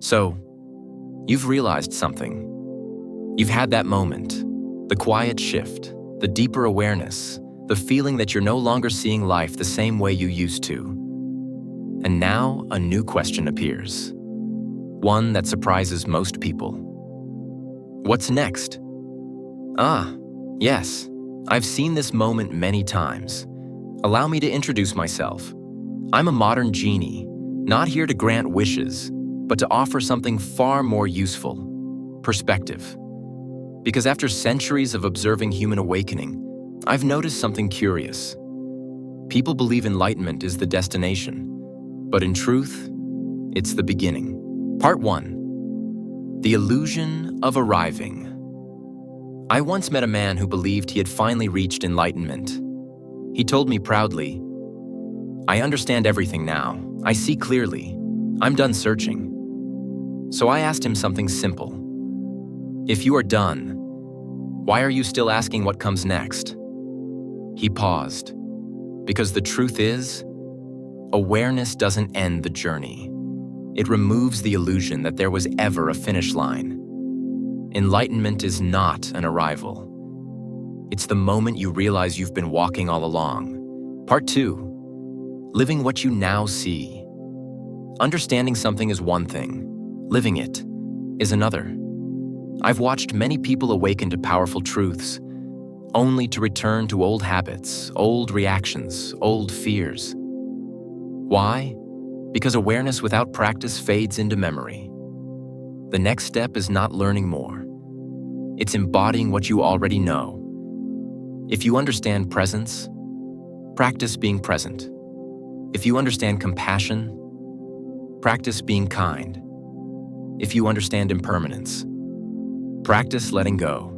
So, you've realized something. You've had that moment, the quiet shift, the deeper awareness, the feeling that you're no longer seeing life the same way you used to. And now a new question appears, one that surprises most people. What's next? Yes, I've seen this moment many times. Allow me to introduce myself. I'm a modern genie, not here to grant wishes, but to offer something far more useful: perspective. Because after centuries of observing human awakening, I've noticed something curious. People believe enlightenment is the destination, but in truth, it's the beginning. Part 1. The illusion of arriving. I once met a man who believed he had finally reached enlightenment. He told me proudly, "I understand everything now. I see clearly. I'm done searching." So I asked him something simple. If you are done, why are you still asking what comes next? He paused. Because the truth is, awareness doesn't end the journey. It removes the illusion that there was ever a finish line. Enlightenment is not an arrival. It's the moment you realize you've been walking all along. Part 2. Living what you now see. Understanding something is one thing. Living it is another. I've watched many people awaken to powerful truths, only to return to old habits, old reactions, old fears. Why? Because awareness without practice fades into memory. The next step is not learning more. It's embodying what you already know. If you understand presence, practice being present. If you understand compassion, practice being kind. If you understand impermanence, practice letting go.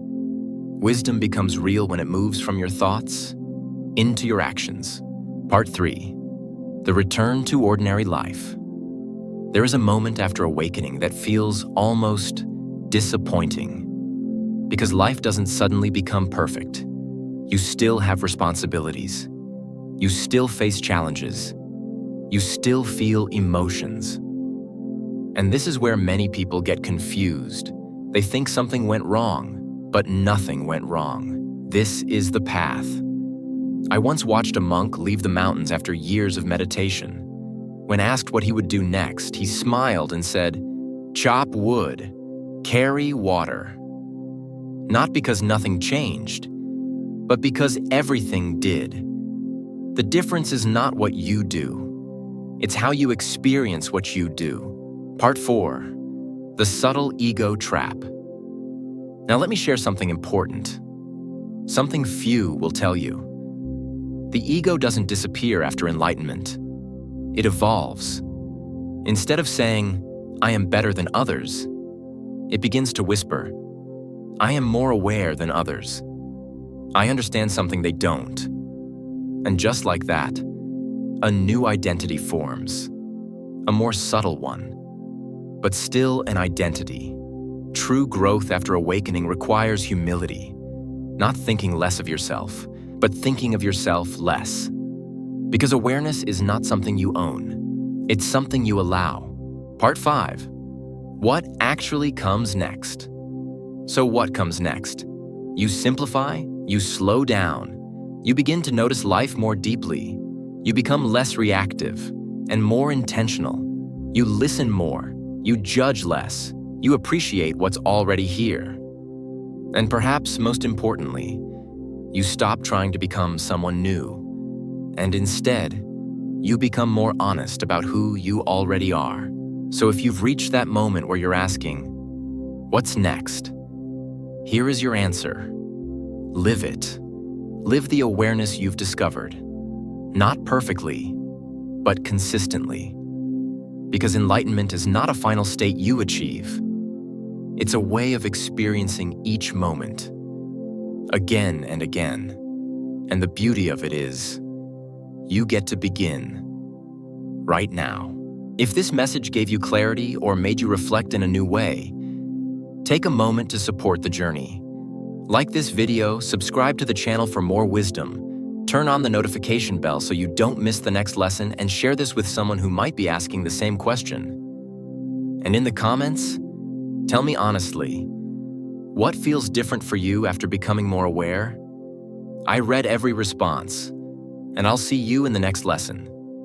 Wisdom becomes real when it moves from your thoughts into your actions. Part 3. The return to ordinary life. There is a moment after awakening that feels almost disappointing, because life doesn't suddenly become perfect. You still have responsibilities. You still face challenges. You still feel emotions. And this is where many people get confused. They think something went wrong, but nothing went wrong. This is the path. I once watched a monk leave the mountains after years of meditation. When asked what he would do next, he smiled and said, "Chop wood, carry water." Not because nothing changed, but because everything did. The difference is not what you do. It's how you experience what you do. Part 4. The subtle ego trap. Now let me share something important. Something few will tell you. The ego doesn't disappear after enlightenment. It evolves. Instead of saying, "I am better than others," it begins to whisper, "I am more aware than others. I understand something they don't." And just like that, a new identity forms. A more subtle one, but still an identity. True growth after awakening requires humility, not thinking less of yourself, but thinking of yourself less. Because awareness is not something you own, it's something you allow. Part 5. What actually comes next? So what comes next? You simplify, you slow down, you begin to notice life more deeply, you become less reactive and more intentional. You listen more, you judge less, you appreciate what's already here. And perhaps most importantly, you stop trying to become someone new, and instead, you become more honest about who you already are. So if you've reached that moment where you're asking, what's next? Here is your answer. Live it. Live the awareness you've discovered. Not perfectly, but consistently. Because enlightenment is not a final state you achieve. It's a way of experiencing each moment, again and again. And the beauty of it is, you get to begin right now. If this message gave you clarity or made you reflect in a new way, take a moment to support the journey. Like this video, subscribe to the channel for more wisdom, turn on the notification bell so you don't miss the next lesson, and share this with someone who might be asking the same question. And in the comments, tell me honestly, what feels different for you after becoming more aware? I read every response, and I'll see you in the next lesson.